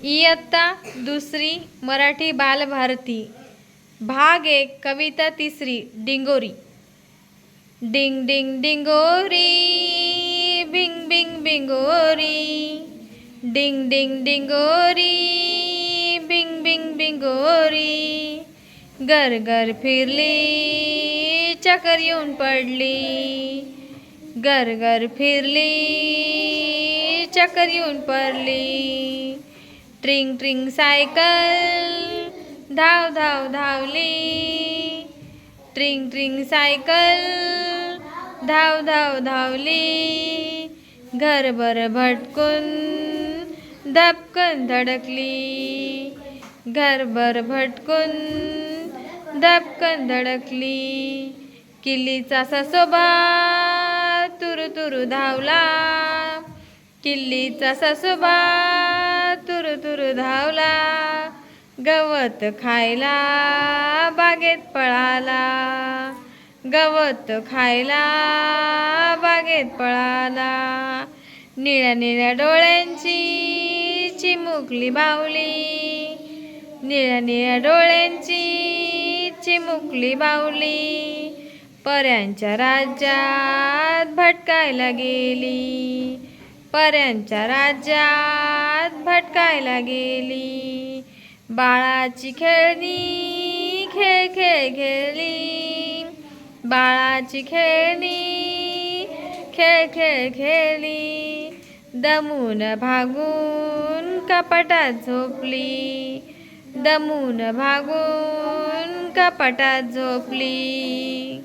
इयत्ता दुसरी मराठी बालभारती भाग 1 कविता तिसरी डिंगोरी। डिंग डिंग डिंगोरी बिंग बिंग बिंगोरी, डिंग डिंग डिंगोरी बिंग बिंग बिंगोरी। घर घर फिरली चक्कर येऊन पडली, घर घर फिरली चक्कर येऊन पडली। ट्रिंग ट्रिंग सायकल धाव धाव धावली, ट्रिंग ट्रिंग सायकल धाव धाव धावली। घरभर भटकून धपकन धडकली, घरभर भटकून धपकन धडकली। किल्लीचा ससोबा तुरु तुरु धावला, किल्लीचा ससोबा तुरु तुरु धावला। गवत खायला बागेत पळाला, गवत खायला बागेत पळाला। निळ्या निळ्या डोळ्यांची चिमुकली बाहुली, निळ्या निळ्या डोळ्यांची चिमुकली बाहुली। पऱ्यांच्या राज्यात भटकायला गेली, पऱ्यांच्या राज्यात भटकायला गेली। बाळाची खेळणी खेळ खेळ खेळली, बाळाची खेळणी खेळ खेळ खेळली। दमून भागून कपाटात झोपली, दमून भागून कपाटात झोपली।